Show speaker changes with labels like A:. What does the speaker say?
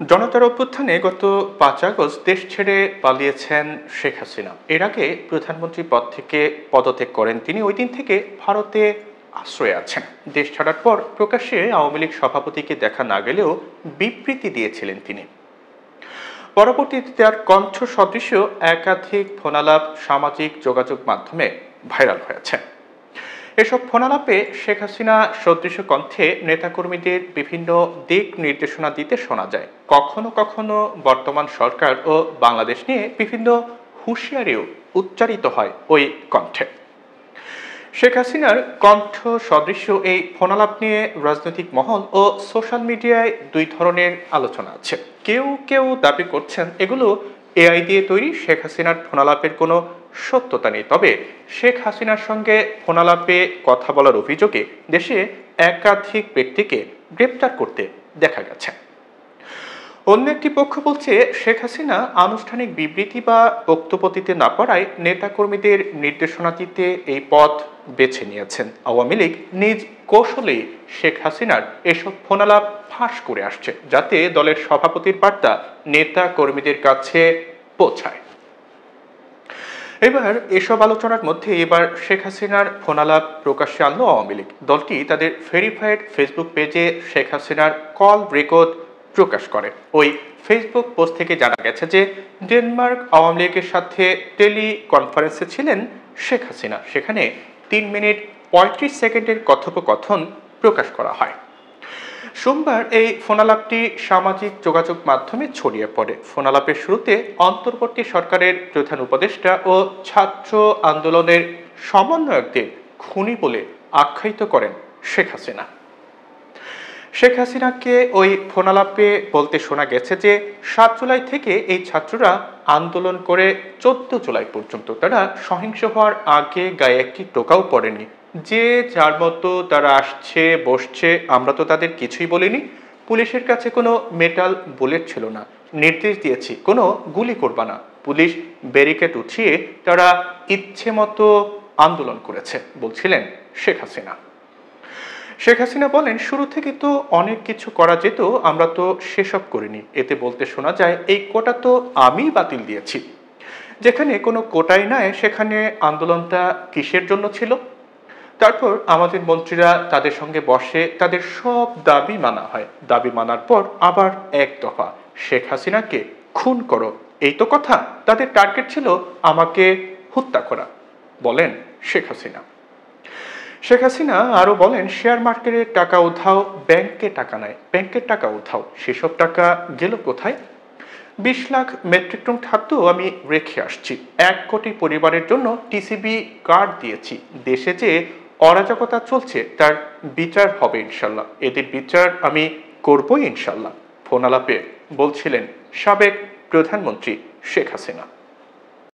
A: জনতার অভ্যুত্থানে গত ৫ আগস্ট দেশ ছেড়ে পালিয়েছেন শেখ হাসিনা। এর আগে প্রধানমন্ত্রী পদ থেকে পদত্যাগ করেন তিনি। ওই দিন থেকে ভারতে আশ্রয়ে আছেন। দেশ ছাড়ার পর প্রকাশ্যে আওয়ামী লীগ সভাপতিকে দেখা না গেলেও বিবৃতি দিয়েছিলেন তিনি। পরবর্তীতে তার কণ্ঠ সদৃশ একাধিক ফোনালাপ সামাজিক যোগাযোগ মাধ্যমে ভাইরাল হয়েছে। এসব ফোনালাপে শেখ হাসিনা সদৃশ কণ্ঠে নেতাকর্মীদের বিভিন্ন দিক নির্দেশনা দিতে শোনা যায়। কখনো কখনো বর্তমান সরকার ও বাংলাদেশ নিয়ে বিভিন্ন হুঁশিয়ারিও উচ্চারিত হয় ওই কণ্ঠে। শেখ হাসিনার কণ্ঠ সদৃশ্য এই ফোনালাপ নিয়ে রাজনৈতিক মহল ও সোশ্যাল মিডিয়ায় দুই ধরনের আলোচনা আছে। কেউ কেউ দাবি করছেন এগুলো এআই দিয়ে তৈরি, শেখ হাসিনার ফোনালাপের কোনো সত্যতা নেই। তবে শেখ হাসিনার সঙ্গে ফোনালাপে কথা বলার অভিযোগে দেশে একাধিক ব্যক্তিকে গ্রেপ্তার করতে দেখা গেছে। অন্য একটি পক্ষ বলছে শেখ হাসিনা আনুষ্ঠানিক বিবৃতি বা বক্তব্য দিতে না পারায় নেতাকর্মীদের নির্দেশনা দিতে এই পথ বেছে নিয়েছেন। আওয়ামী লীগ নিজ কৌশলেই শেখ হাসিনার এসব ফোনালাপ ফাঁস করে আসছে, যাতে দলের সভাপতির বার্তা নেতা কর্মীদের কাছে পৌঁছায়। এবার এসব আলোচনার মধ্যে এবার শেখ হাসিনার ফোনালাপ প্রকাশ্যে আনলো আওয়ামী লীগ। দলটি তাদের ভেরিফাইড ফেসবুক পেজে শেখ হাসিনার কল রেকর্ড প্রকাশ করে। ওই ফেসবুক পোস্ট থেকে জানা গেছে যে ডেনমার্ক আওয়ামী লীগের সাথে টেলি কনফারেন্সে ছিলেন শেখ হাসিনা। সেখানে ৩ মিনিট ৩৫ সেকেন্ডের কথোপকথন প্রকাশ করা হয়। সোমবার এই ফোনালাপটি সামাজিক যোগাযোগ মাধ্যমে ছড়িয়ে পড়ে। ফোনালাপের শুরুতে অন্তর্বর্তী সরকারের প্রধান উপদেষ্টা ও ছাত্র আন্দোলনের সমন্বয়কদের খুনি বলে আখ্যায়িত করেন শেখ হাসিনা। শেখ হাসিনাকে ওই ফোনালাপে বলতে শোনা গেছে যে ৭ জুলাই থেকে এই ছাত্ররা আন্দোলন করে ১৪ জুলাই পর্যন্ত তারা সহিংস হওয়ার আগে গায়ে একটি টোকাও পড়েনি। যে যার মতো তারা আসছে বসছে, আমরা তো তাদের কিছুই বলিনি। পুলিশের কাছে কোনো মেটাল বুলেট ছিল না। নির্দেশ দিয়েছি কোনো গুলি করবা না। পুলিশ ব্যারিকেড উঠিয়ে তারা ইচ্ছে মতো আন্দোলন করেছে বলছিলেন শেখ হাসিনা। শেখ হাসিনা বলেন, শুরু থেকে তো অনেক কিছু করা যেত, আমরা তো সেসব করিনি। এতে বলতে শোনা যায় এই কোটা তো আমিই বাতিল দিয়েছি। যেখানে কোনো কোটাই নাই সেখানে আন্দোলনটা কিসের জন্য ছিল? তারপর আমাদের মন্ত্রীরা তাদের সঙ্গে বসে, তাদের সব দাবি মানা হয়। দাবি মানার পর আবার এক দফা শেখ হাসিনাকে খুন করো, এই তো কথা। তাদের টার্গেট ছিল আমাকে হত্যা করা, বলেন শেখ হাসিনা। শেখ হাসিনা আরো বলেন, শেয়ার মার্কেটে টাকা উধাও, ব্যাংকে টাকা নাই, ব্যাংকের টাকা উধাও, সেসব টাকা গেল কোথায়? ২০ লাখ মেট্রিক টন খাদ্য আমি রেখে আসছি। ১ কোটি পরিবারের জন্য টিসিবি কার্ড দিয়েছি। দেশে যে অরাজকতা চলছে তার বিচার হবে ইনশাল্লাহ। এদের বিচার আমি করবই ইনশাল্লাহ, ফোনালাপে বলছিলেন সাবেক প্রধানমন্ত্রী শেখ হাসিনা।